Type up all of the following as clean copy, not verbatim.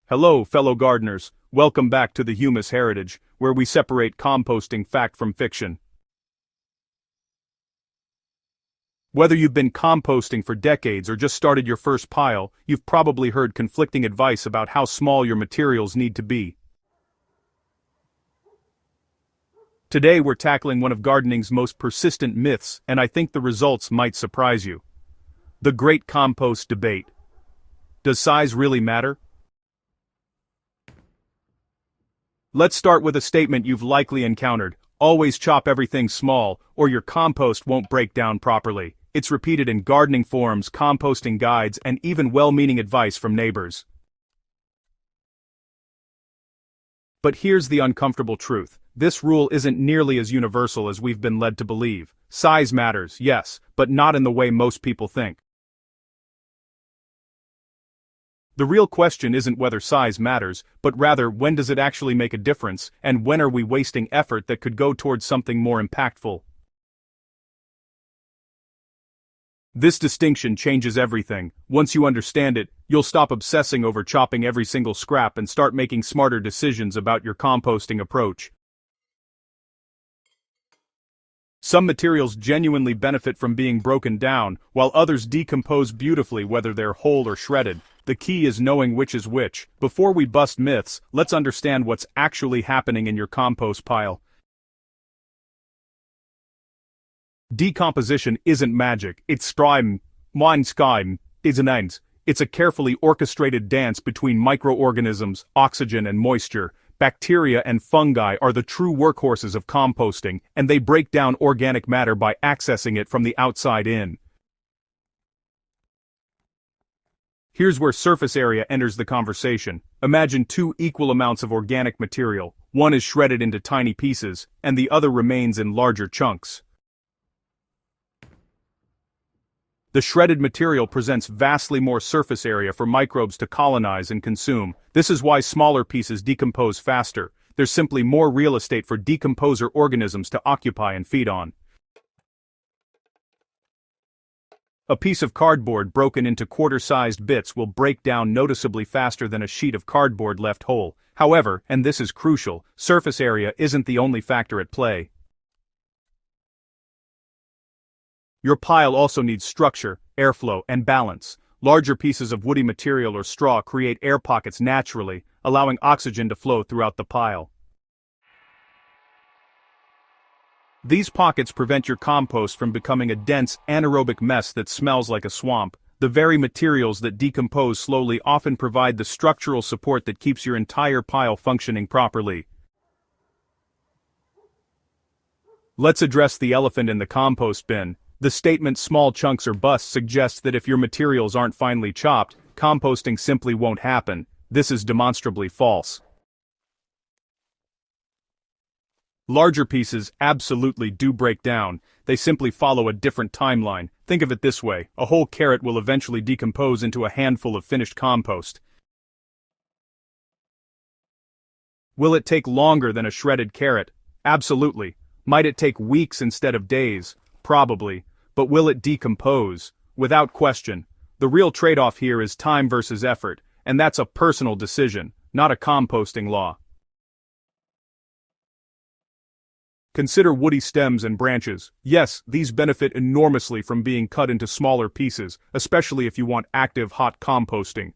Hello, fellow gardeners. Welcome back to the Humus Heritage, where we separate composting fact from fiction. Whether you've been composting for decades or just started your first pile, you've probably heard conflicting advice about how small your materials need to be. Today we're tackling one of gardening's most persistent myths, and I think the results might surprise you. The great compost debate. Does size really matter? Let's start with a statement you've likely encountered. Always chop everything small, or your compost won't break down properly. It's repeated in gardening forums, composting guides, and even well-meaning advice from neighbors. But here's the uncomfortable truth. This rule isn't nearly as universal as we've been led to believe. Size matters, yes, but not in the way most people think. The real question isn't whether size matters, but rather when does it actually make a difference, and when are we wasting effort that could go towards something more impactful? This distinction changes everything. Once you understand it, you'll stop obsessing over chopping every single scrap and start making smarter decisions about your composting approach. Some materials genuinely benefit from being broken down, while others decompose beautifully whether they're whole or shredded. The key is knowing which is which. Before we bust myths, let's understand what's actually happening in your compost pile. Decomposition isn't magic, it's It's a carefully orchestrated dance between microorganisms, oxygen and moisture. Bacteria and fungi are the true workhorses of composting, and they break down organic matter by accessing it from the outside in. Here's where surface area enters the conversation. Imagine two equal amounts of organic material. One is shredded into tiny pieces, and the other remains in larger chunks. The shredded material presents vastly more surface area for microbes to colonize and consume. This is why smaller pieces decompose faster. There's simply more real estate for decomposer organisms to occupy and feed on. A piece of cardboard broken into quarter-sized bits will break down noticeably faster than a sheet of cardboard left whole. However, and this is crucial, surface area isn't the only factor at play. Your pile also needs structure, airflow, and balance. Larger pieces of woody material or straw create air pockets naturally, allowing oxygen to flow throughout the pile. These pockets prevent your compost from becoming a dense, anaerobic mess that smells like a swamp. The very materials that decompose slowly often provide the structural support that keeps your entire pile functioning properly. Let's address the elephant in the compost bin. The statement "small chunks or bust" suggests that if your materials aren't finely chopped, composting simply won't happen. This is demonstrably false. Larger pieces absolutely do break down. They simply follow a different timeline. Think of it this way: a whole carrot will eventually decompose into a handful of finished compost. Will it take longer than a shredded carrot? Absolutely. Might it take weeks instead of days? Probably. But will it decompose? Without question. The real trade-off here is time versus effort, and that's a personal decision, not a composting law. Consider woody stems and branches. Yes, these benefit enormously from being cut into smaller pieces, especially if you want active hot composting.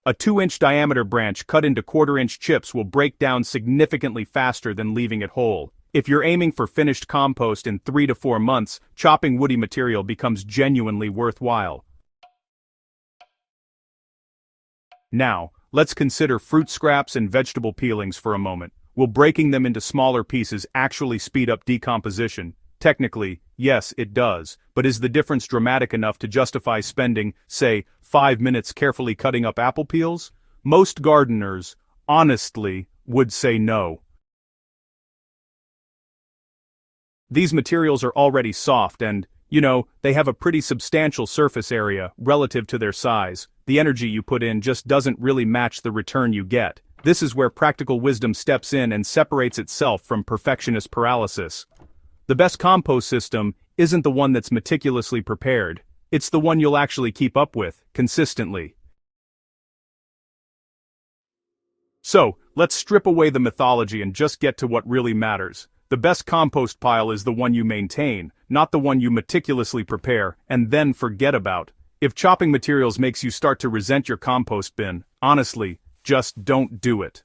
A 2-inch diameter branch cut into quarter-inch chips will break down significantly faster than leaving it whole. If you're aiming for finished compost in 3 to 4 months, chopping woody material becomes genuinely worthwhile. Now, let's consider fruit scraps and vegetable peelings for a moment. Will breaking them into smaller pieces actually speed up decomposition? Technically, yes, it does, but is the difference dramatic enough to justify spending, say, 5 minutes carefully cutting up apple peels? Most gardeners, honestly, would say no. These materials are already soft and, they have a pretty substantial surface area relative to their size. The energy you put in just doesn't really match the return you get. This is where practical wisdom steps in and separates itself from perfectionist paralysis. The best compost system isn't the one that's meticulously prepared. It's the one you'll actually keep up with, consistently. So, let's strip away the mythology and just get to what really matters. The best compost pile is the one you maintain, not the one you meticulously prepare and then forget about. If chopping materials makes you start to resent your compost bin, honestly, just don't do it.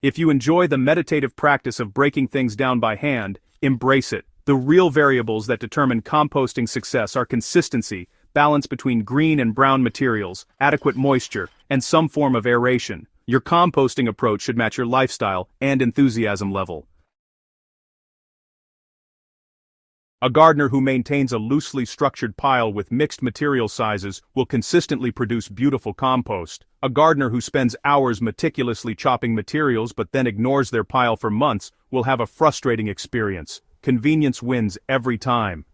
If you enjoy the meditative practice of breaking things down by hand, embrace it. The real variables that determine composting success are consistency, balance between green and brown materials, adequate moisture, and some form of aeration. Your composting approach should match your lifestyle and enthusiasm level. A gardener who maintains a loosely structured pile with mixed material sizes will consistently produce beautiful compost. A gardener who spends hours meticulously chopping materials but then ignores their pile for months will have a frustrating experience. Convenience wins every time.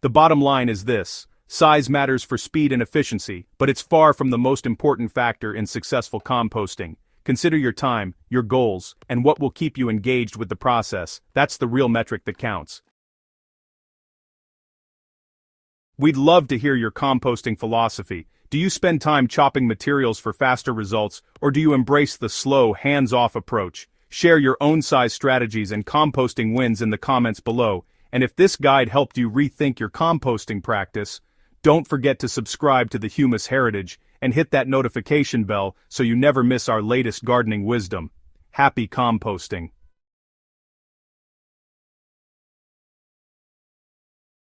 The bottom line is this: size matters for speed and efficiency, but it's far from the most important factor in successful composting. Consider your time, your goals, and what will keep you engaged with the process. That's the real metric that counts. We'd love to hear your composting philosophy. Do you spend time chopping materials for faster results, or do you embrace the slow, hands-off approach? Share your own size strategies and composting wins in the comments below. And if this guide helped you rethink your composting practice, don't forget to subscribe to the Humus Heritage and hit that notification bell so you never miss our latest gardening wisdom. Happy composting!